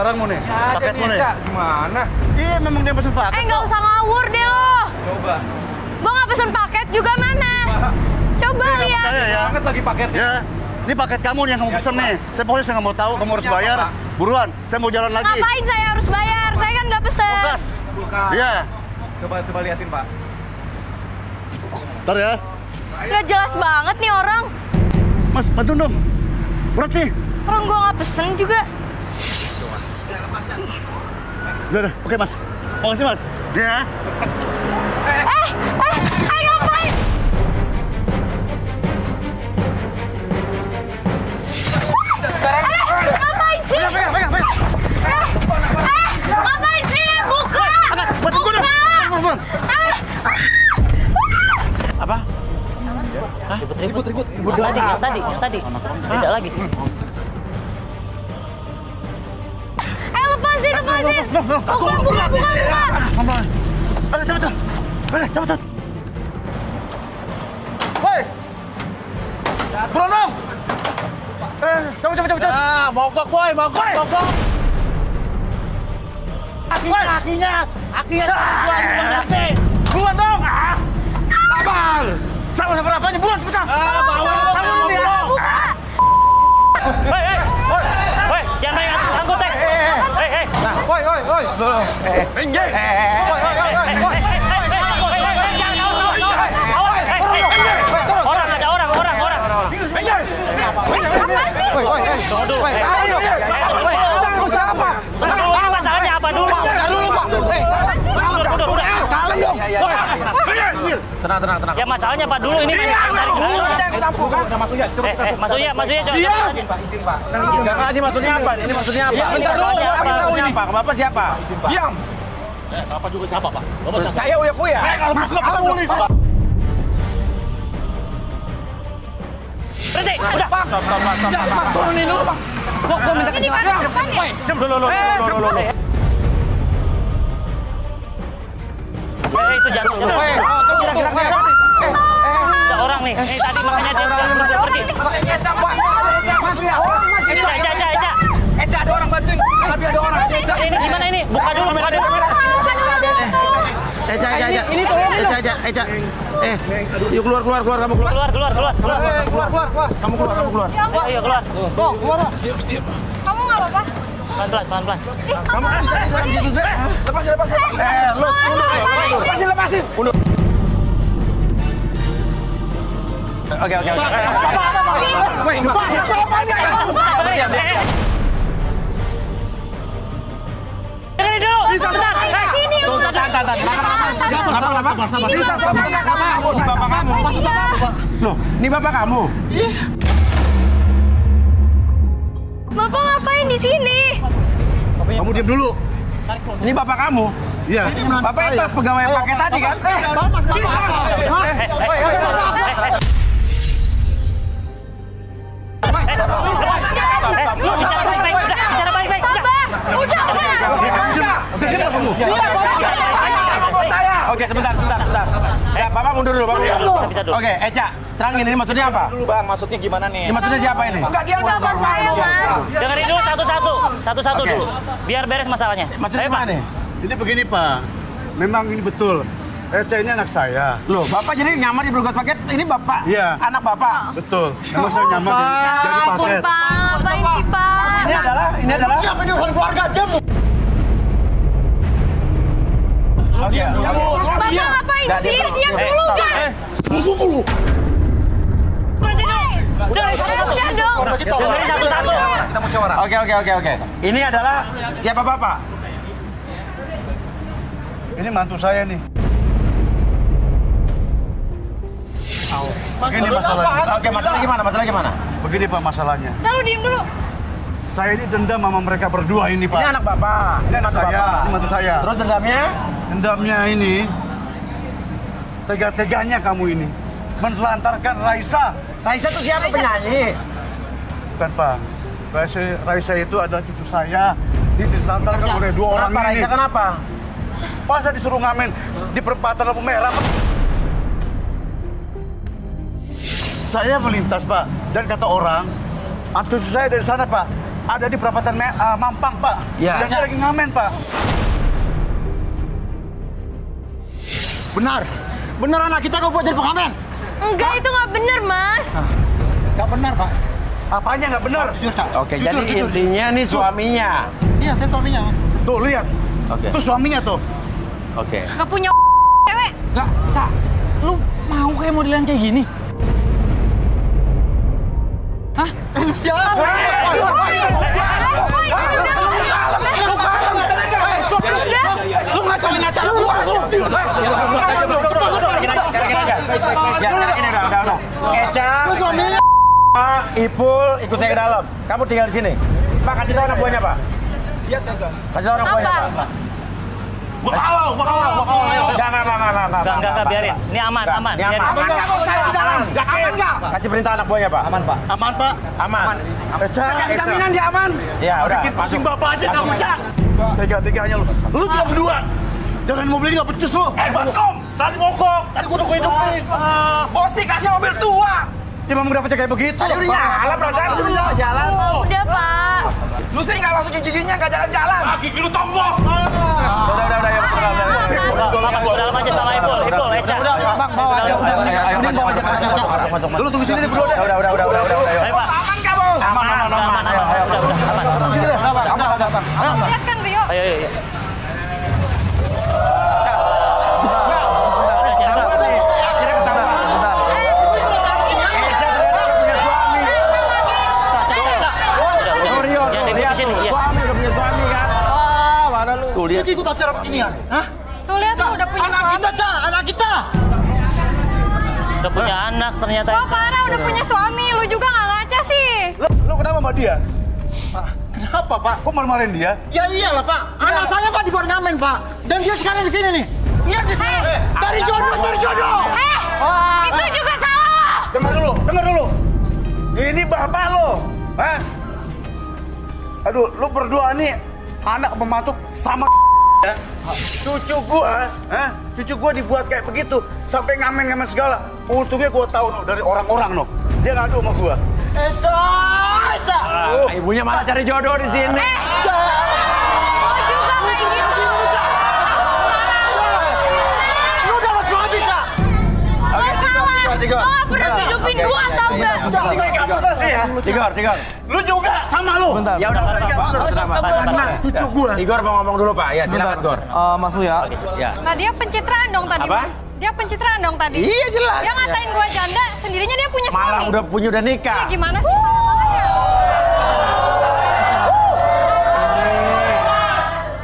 barangmu nih. Paketmu nih. Gimana? Iya, memang dia pesen paket. Nggak usah ngawur deh lo. Coba. Gue nggak pesen paket juga mana. Coba lihat. Saya ya. Banget lagi paketnya. Ya, ini paket kamu nih yang kamu pesen nih. Saya nggak mau tahu, kamu harus bayar. Buruan, saya mau jalan lagi. Ngapain saya harus bayar? Saya kan nggak pesen. Kulkas. Kulkas. Iya. Coba liatin, Pak. Ntar ya. Nggak jelas banget nih orang. Mas, bantu dong. Berat nih. Orang gue nggak pesen juga. Udah, oke Mas. Makasih Mas. Ya. Ngapain? Ngapain sih? Ngapain sih? Buka! Buka! Apa? Ribut. Yang tadi. Beda lagi. Lepasin. Buka. Cepet. Cepet. Woi. Berondong. Cepet. Ah, mogok boy, mogok. Akinya. Buruan dong. Sabar apanya? Buruan cepet. Hei, jangan main angkut, Hei. Woi. Orang. Masalahnya apa dulu? Tenang. Ya masalahnya apa dulu ini? Mas Uya, coba. Izin, Pak. Enggak, ini maksudnya apa? Bentar dulu, Apa tahu ini, Pak? Bapak siapa? Diam. Bapak juga siapa, Pak? Saya Uya. Kalau buka nih. Berhenti, udah. Pak. Turunin dulu, Pak. Gua minta Ini baru depan ya? Dulu. Itu jangan. Gerak. Ada orang nih. Tadi makanya dia pergi. Eca, Pak. Eca, ada orang bantuin. Tapi ada orang. Ini gimana ini? Buka dulu. Eca. Eca. Yuk keluar kamu keluar. Keluar. Kamu keluar. Ayo keluar. Keluar. Kamu nggak apa-apa? Pelan-pelan. Kamu kan di situ sih. Lepasin. Lepasin. Oke. Dengerin dulu. Sebentar. Loh, ini bapak kamu? Bapak ngapain di sini? Kamu diam dulu. Ini bapak kamu? Iya. Bapak itu pegawai yang pakai tadi kan? Bicara baik-baik. Udah. Oke, sebentar. Ya, bapak mundur dulu, Bisa dulu. Oke, Eca, terangin ini maksudnya apa? Dulu, Bang. Maksudnya gimana nih? Ini maksudnya siapa ini? Enggak, dia Bapak saya, Mas. Dengerin dulu satu-satu Oke. dulu. Biar beres masalahnya. Maksudnya Ayo, Pak. gimana nih? Ini begini Pak. Memang ini betul. Eca ini anak saya. Loh, bapak jadi nyamar di Brogat Paket, ini bapak? Iya. Anak bapak? Betul. Memang saya nyamar jadi paket. Pak, ngapain sih, Pak? Ini adalah? Apa ini urusan keluarga aja, Bu? Oke. Bapak ngapain sih? Diam dulu, Kak. Dengerin satu-satu. Udah dong. Dengerin satu-satu. Kita musyawarah. Oke. Ini adalah siapa bapak? Ini mantu saya nih. Begini masalahnya. Oke, masalah gimana? Begini Pak masalahnya. Lalu diem dulu. Saya ini dendam sama mereka berdua ini Pak. Ini anak bapak. Ini anak saya, bapak. ini mantu saya. Terus dendamnya? Dendamnya ini tega-teganya kamu ini menelantarkan Raisa. Raisa itu siapa penyanyi? Bukan Pak. Raisa itu adalah cucu saya. Ini ditelantarkan oleh dua orang Kenapa ini. Raisa kenapa? Masa disuruh ngamen di perempatan lampu merah? Saya melintas Pak, dan kata orang, cucu saya dari sana Pak. ada di perapatan Mampang, Pak. Iya. Dan dia lagi ngamen, Pak. Benar. Benar anak kita kau buat jadi pengamen. Enggak, itu nggak bener, Mas. Gak benar, Pak. Apanya nggak benar? Jujur, Kak. Oke, Jujur, jadi jujur. intinya nih suaminya. Iya, saya suaminya, Mas. Tuh, lihat. Oke. Itu suaminya tuh. Oke. Nggak punya cewek. Gak, Cak. Lu mau kayak modelan kayak gini? Hah? Lu siapa? Lu ngacauin acara lu langsung. Ya, sekarang gini udah. Eca, Lu suaminya. Pak, Ipul, ikut saya ke dalam. Kamu tinggal di sini. Pak, kasih tahu anak buahnya, Pak. Kasih tahu anak buahnya, Apa? Pak. Bakawal. Enggak, biarin. Ini aman. Ini Biarin. aman. Aman nggak? Kasih perintah anak buahnya, Pak. Aman, Pak. Aman, Pak. Aman. Eca, Kasih jaminan dia aman. Ya, udah. bikin pusing Masuk. bapak aja kamu, Cak. Tega-teganya lu. Lu juga berdua. Jangan mobil ini nggak becus lu. Baskom. Tadi mogok. Tadi gua udah hidupin. Bosi kasih mobil tua. Ya memang udah kayak begitu. Tadi udah nyala, perasaan udah jalan. Udah, Pak. Lu sih nggak masukin giginya, nggak jalan-jalan. Gigi lu tombol. Udah, ya. Bapak masuk dalam aja sama Ipul, Eca. Bang, bawa aja. Udah, bawa aja. Cak. Lu tunggu sini deh berdua deh. Udah. Ayo, Pak. Aman nggak, Bos? Aman. Udah, aman. Lihat kan, Rio. Ayo. Akhirnya ketahuan. Yang di sini, iya. Suami udah punya suami kan? Mana lu? Tuh, lihat. Ikut acara beginian. Hah? Tuh lihat tuh udah punya Anak suami. kita, Cak. Anak kita. Udah punya anak ternyata. Wah, parah udah punya suami. Lu juga nggak ngaca sih. Lu kenapa sama dia? Kenapa, Pak? Kok marah-marahin dia? Ya iyalah, Pak. Anak saya, Pak, dibuat ngamen, Pak. Dan dia sekarang di sini nih. Lihat di sini. Cari jodoh. Itu juga salah lo. Dengar dulu. Ini bapak lo. Hah? Aduh, lu berdua nih anak pembantu sama ya. Cucu gua dibuat kayak begitu sampai ngamen-ngamen segala. Untungnya gua tahu no, dari orang-orang no. Dia ngadu sama gua. Eca. Ibunya malah cari jodoh di sini. Lo juga kayak gitu. Lu udah ada suami, Cak. Lo salah. Lo nggak pernah hidupin gua, tau gak? Bener sih ya. Tigor. Lu juga sama lu. Ya udah, Cucu gua. Tigor mau ngomong dulu, Pak. Ya, silakan, Tigor. Mas Uya, Ya. Nah, dia pencitraan dong tadi, Apa? Mas. Dia pencitraan dong tadi. Iya, jelas. Dia ngatain gua janda, sendirinya dia punya Malah suami. udah nikah. Ya, gimana sih? Makanya.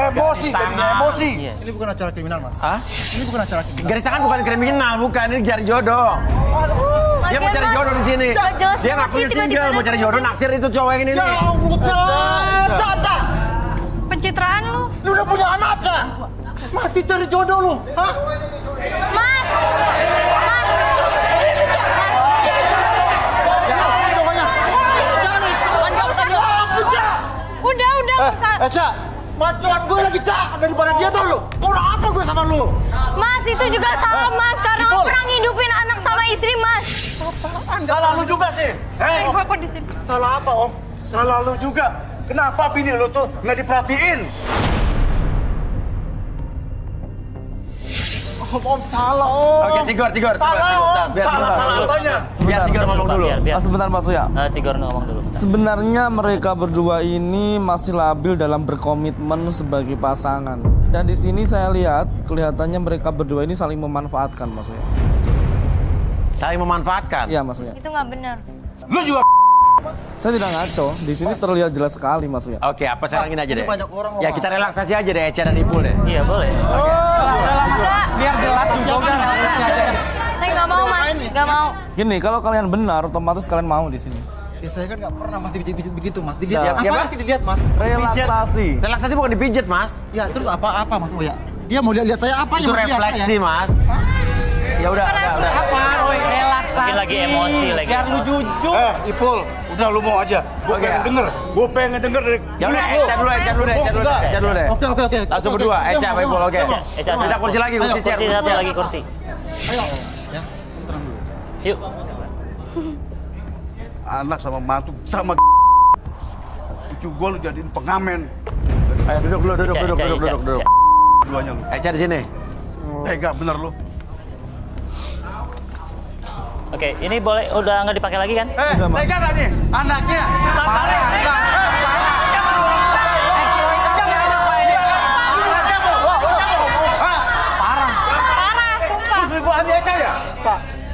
Emosi, jadinya emosi. Iya. Ini bukan acara kriminal, Mas. Hah? Ini bukan acara kriminal. Garis tangan bukan kriminal, bukan. Ini cari jodoh. Dia mau cari jodoh di sini. Gak jelas Dia banget ngakuin sih, tiba-tiba single, mau cari jodoh, datang naksir itu cowok yang ini Ya nih. Allah, Cak. Pencitraan lu. Lu udah punya anak, Cak. Masih cari jodoh lu. Hah? Mas. Cowoknya. Cak. Udah, nggak usah. Cak. Macuan gue lagi, Cak. Daripada dia tau lu. Kurang apa gue sama lu? Mas, itu juga salah, Mas. Karena lo pernah ngidupin anak sama istri, Mas. Salah lu juga sih. Gua kok di sini. Salah apa, Om? Salah lu juga. Kenapa bini lu tuh nggak diperhatiin? Om salah, Om. Oke, Tigor. Salah, Om. Salah apanya? Biar Tigor ngomong dulu. Biar. sebentar Mas Uya. Tigor ngomong dulu. Sebenarnya mereka berdua ini masih labil dalam berkomitmen sebagai pasangan. Dan di sini saya lihat kelihatannya mereka berdua ini saling memanfaatkan, Mas Uya. Saling memanfaatkan. Iya, Mas Uya. Itu nggak benar. Lu juga Saya tidak ngaco. Di sini terlihat jelas sekali, Mas Uya. Oke, apa sekarang ini aja deh. banyak orang Ya, kita relaksasi aja deh, Eca dan Ipul deh. Iya, boleh. Enggak. Biar jelas Saya nggak mau, Mas. Nggak mau. Gini, kalau kalian benar, otomatis kalian mau di sini. Ya saya kan nggak pernah Mas dipijit begitu, Mas. Dilihat. Ya, Apa Mas? sih dilihat, Mas? Relaksasi. Relaksasi bukan dipijet, Mas. Ya, terus apa Mas Uya? Dia mau lihat saya apa Itu yang mau dilihat refleksi, saya? Mas. Ya udah. Apa? Mungkin lagi emosi lagi. Biar lu jujur. Ipul, udah lu mau aja. Gua Oke. pengen denger. Gua pengen denger dari Ya udah, Eca dulu deh. Oke. Langsung berdua, Eca sama Ipul, oke. Eca, Pindah kursi lagi, kursi chair. Kursi satu lagi kursi. Ayo. Ya, tenang dulu. Yuk. anak sama mantu sama cucu gue lu jadiin pengamen. Ayo duduk dulu, duduk. Duanya lu. Eca di sini. Tega bener lu. Oke, ini boleh udah nggak dipakai lagi kan? Udah, Mas. Tega gak nih? Anaknya tarik. Parah, sumpah. Selingkuhan dia Eca ya?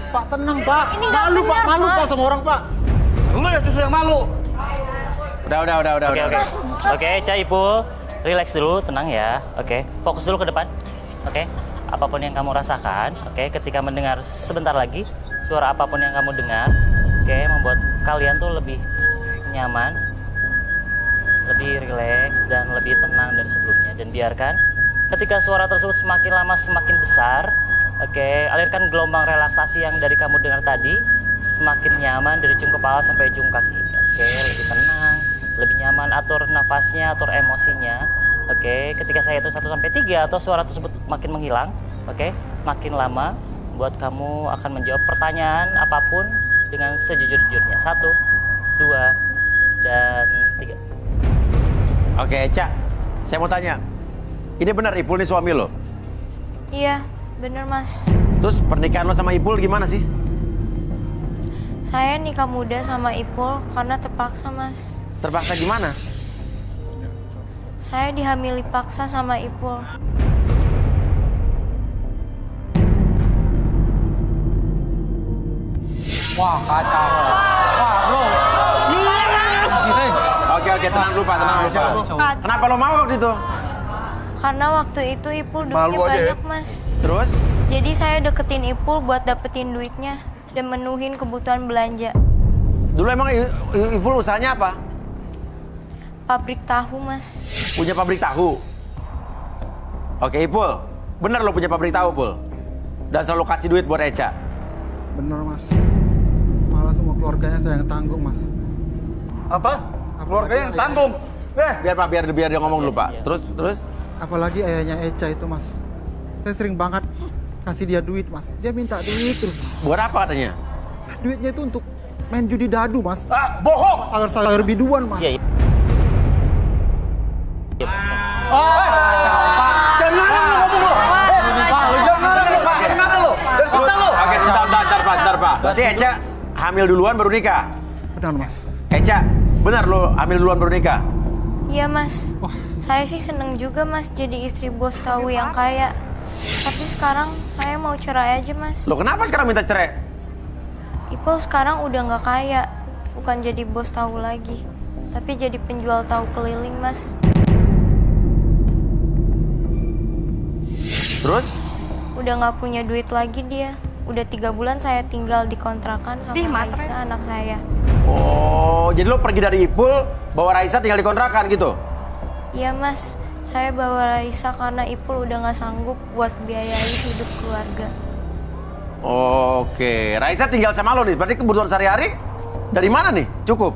Pak tenang Pak. Ini nggak Malu Pak, benar, malu Pak. Pak sama orang Pak. Lu ya justru yang malu. Udah. Oke. Oke, Eca, Ipul, relax dulu, tenang ya. Oke, fokus dulu ke depan. Oke, apapun yang kamu rasakan, oke, ketika mendengar sebentar lagi suara apapun yang kamu dengar, oke, membuat kalian tuh lebih nyaman, lebih rileks dan lebih tenang dari sebelumnya. Dan biarkan ketika suara tersebut semakin lama semakin besar, oke, alirkan gelombang relaksasi yang dari kamu dengar tadi semakin nyaman dari ujung kepala sampai ujung kaki. Oke, lebih tenang, lebih nyaman, atur nafasnya, atur emosinya. Oke, ketika saya hitung 1 sampai 3 atau suara tersebut makin menghilang, oke, makin lama buat kamu akan menjawab pertanyaan apapun dengan sejujur-jujurnya. 1, 2, dan 3. Oke, Eca. Saya mau tanya. Ini benar Ipul nih suami lo? Iya, bener Mas. Terus pernikahan lo sama Ipul gimana sih? Saya nikah muda sama Ipul karena terpaksa Mas. Terpaksa gimana? Saya dihamili paksa sama Ipul. Wah kacau. Wah bro. Oke, tenang dulu Pak. Kenapa lo mau waktu itu? Karena waktu itu Ipul Malu duitnya aja ya? banyak Mas. Terus? Jadi saya deketin Ipul buat dapetin duitnya dan menuhin kebutuhan belanja. Dulu emang Ipul usahanya apa? Pabrik tahu Mas. Punya pabrik tahu. Oke, Ipul. Bener lo punya pabrik tahu, Pul? Dan selalu kasih duit buat Eca. Bener Mas. Malah semua keluarganya saya yang tanggung Mas. Apa? Keluarganya yang tanggung. Biar dia ngomong dulu, Pak. Terus? Apalagi ayahnya Eca itu Mas. Saya sering banget kasih dia duit Mas. Dia minta duit terus. Buat apa katanya? Duitnya itu untuk main judi dadu Mas. Ah, bohong. Sayur-sayur biduan Mas. Iya. Jangan lu ngomong lu. Pak, lu jangan lu, Pak. Gimana lu? Dari kita lu. Oke, sebentar, Pak. Berarti Eca hamil duluan baru nikah? Benar Mas. Eca, benar lo hamil duluan baru nikah? Iya Mas. Saya sih seneng juga Mas jadi istri bos tahu yang kaya. Tapi sekarang saya mau cerai aja Mas. Lo kenapa sekarang minta cerai? Ipul sekarang udah nggak kaya. Bukan jadi bos tahu lagi. Tapi jadi penjual tahu keliling Mas. Terus? Udah nggak punya duit lagi dia. Udah 3 bulan saya tinggal di kontrakan sama Raisa anak saya. Oh, jadi lo pergi dari Ipul, bawa Raisa tinggal di kontrakan gitu? Iya Mas, saya bawa Raisa karena Ipul udah nggak sanggup buat biayai hidup keluarga. Oke, Raisa tinggal sama lo nih, berarti kebutuhan sehari-hari dari mana nih? Cukup?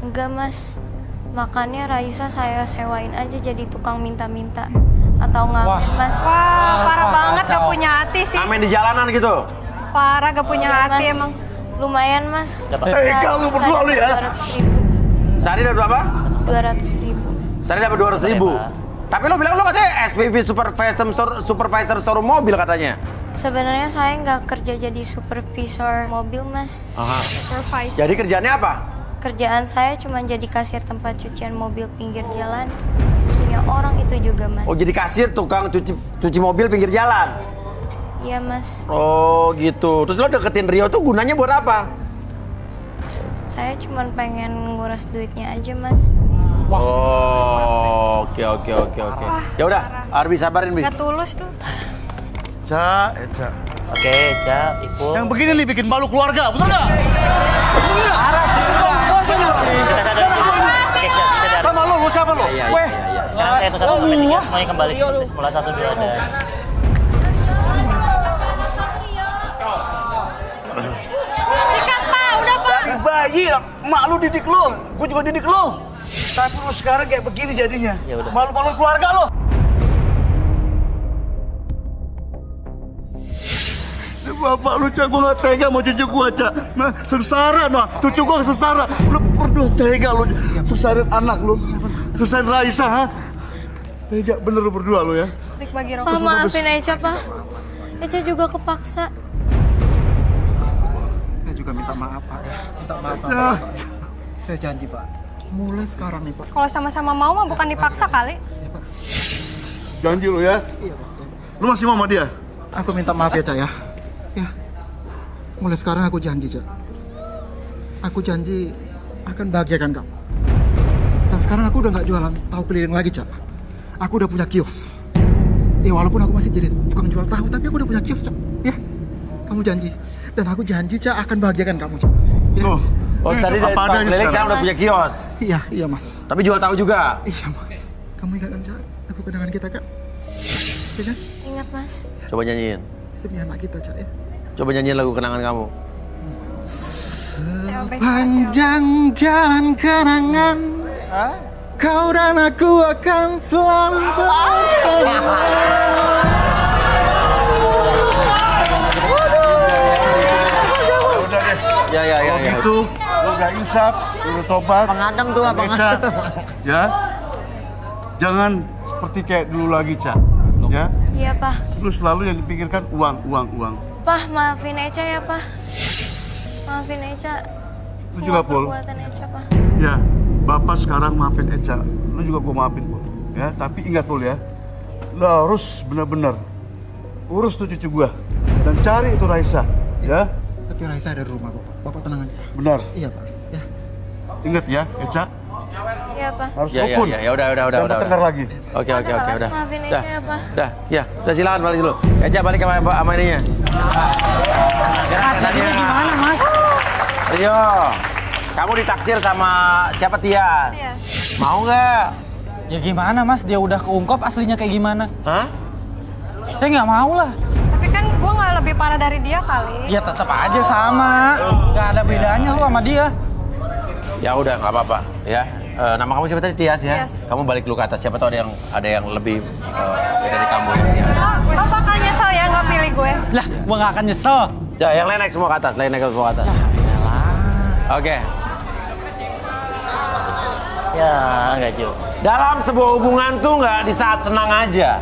Enggak Mas, makanya Raisa saya sewain aja jadi tukang minta-minta. Atau ngamen Mas. Wah, parah banget gak punya hati sih. Amin di jalanan gitu? Parah gak punya Iya, hati Mas. emang. Lumayan Mas. Kalau berdua lu ya. 200.000. Sehari dapat berapa? 200.000. Sehari dapat 200.000. Tapi lo bilang lo katanya SPV supervisor showroom mobil katanya. Sebenarnya saya nggak kerja jadi supervisor mobil Mas. Aha. Supervise. Jadi kerjaannya apa? Kerjaan saya cuma jadi kasir tempat cucian mobil pinggir jalan. Punya orang itu juga Mas. Oh, jadi kasir tukang cuci mobil pinggir jalan? Iya Mas. Oh gitu. Terus lo deketin Rio tuh gunanya buat apa? Saya cuma pengen nguras duitnya aja Mas. Oh, oke. Ya udah, Arbi sabarin Bi. Gak tulus tuh. Eca, Eca. Oke, Eca, Ipul. Yang begini nih bikin malu keluarga, betul nggak? Kita sadar dulu. Oke, sadar. Sama lu siapa lu? Iya. Sekarang saya hitung 1 sampai 3 semuanya kembali seperti semula. 1, 2, dan... Sikat Pak, udah Pak. Dari bayi, mak lu didik lu, gue juga didik lu. Tapi lu sekarang kayak begini jadinya. Ya udah. Malu-malu keluarga lu. Bapak lu, Cak, gue gak tega mau cucu gue, Cak. Nah, sengsara, nah. Cucu gue sengsara. Lu berdua tega lu. Sengsarin anak lu. Sengsarin Raisa, ha? Tega bener lu berdua lu ya. Rik bagi Pak, rokok. maafin Eca, Pak. Eca juga kepaksa. Saya juga minta maaf, Pak. Minta maaf sama Bapak. Saya janji, Pak. Mulai sekarang nih, Pak. Kalau sama-sama mau mah bukan dipaksa kali. Janji lu ya. Iya, Pak. Lu masih mau sama dia? Aku minta maaf ya, Cak ya. Ya. Mulai sekarang aku janji, Cak. Aku janji akan bahagiakan kamu. Dan sekarang aku udah nggak jualan tahu keliling lagi, Cak. Aku udah punya kios. Ya walaupun aku masih jadi tukang jual tahu, tapi aku udah punya kios, Cak. Ya. Kamu janji. Dan aku janji, Cak, akan bahagiakan kamu, Cak. Ya. Tuh. Oh, tadi dari Apa Pak adanya Keliling sekarang? sekarang udah punya kios. Iya, iya, Mas. Tapi jual tahu juga. Iya, Mas. Kamu ingat kan, Cak? Aku kenangan kita, Kak. Iya kan? Ingat, Mas. Coba nyanyiin. Demi anak kita, Cak ya. Coba nyanyiin lagu kenangan kamu. Panjang jalan kenangan, kau dan aku akan selalu bersama. Udah deh. Ya. Itu lu udah insaf, lu udah tobat. Pengadang tuh, Abang. Eca, ya. Jangan seperti kayak dulu lagi, Cak. Ya. Iya, Pak. Lu selalu yang dipikirkan uang. Pak, maafin Eca ya, Pak. Maafin Eca. Lu juga, Semua Pul. perbuatan Eca, Pak. Ya, Bapak sekarang maafin Eca. Lu juga gua maafin, Pul. Ya, tapi ingat, Pul ya. Lu harus benar-benar urus tuh cucu gua dan cari itu Raisa, ya. Tapi Raisa ada di rumah, Bapak. Bapak tenang aja. Benar. Iya, Pak. Ya. Ingat ya, Eca. Iya, Pak. Harus Ya, rukun. udah. Jangan bertengkar lagi. Oke, udah. Maafin Dah. Eca ya, Pak. Udah silakan balik dulu. Eca balik sama ininya. Tadinya gimana, Mas? Rio, kamu ditaksir sama siapa, Tias? Iya. Mau nggak? Ya gimana mas, dia udah keungkap aslinya kayak gimana? Hah? Saya nggak mau lah. Tapi kan gue nggak lebih parah dari dia kali. Ya tetap aja sama. Nggak ada bedanya lu sama dia. Ya udah, nggak apa-apa. Ya. Nama kamu siapa tadi? Tias ya? Tias. Kamu balik dulu ke atas. Siapa tahu ada yang lebih dari kamu ya. Tias. Lo bakal nyesel ya nggak pilih gue. Lah, gua nggak akan nyesel. Ya, yang lain naik semua ke atas. Oke. Ya, enggak Jo. Dalam sebuah hubungan tuh nggak di saat senang aja.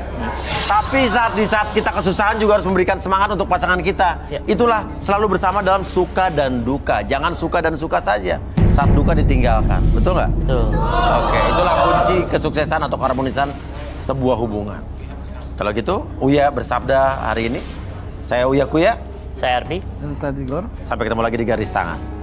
Tapi di saat kita kesusahan juga harus memberikan semangat untuk pasangan kita. Ya. Itulah selalu bersama dalam suka dan duka. Jangan suka dan suka saja. Saat duka ditinggalkan. Betul nggak? Tuh. Oke, itulah kunci kesuksesan atau keharmonisan sebuah hubungan. Kalau gitu, Uya bersabda hari ini. Saya Uya Kuya. Saya Ardi. Dan saya Tigor. Sampai ketemu lagi di Garis Tangan.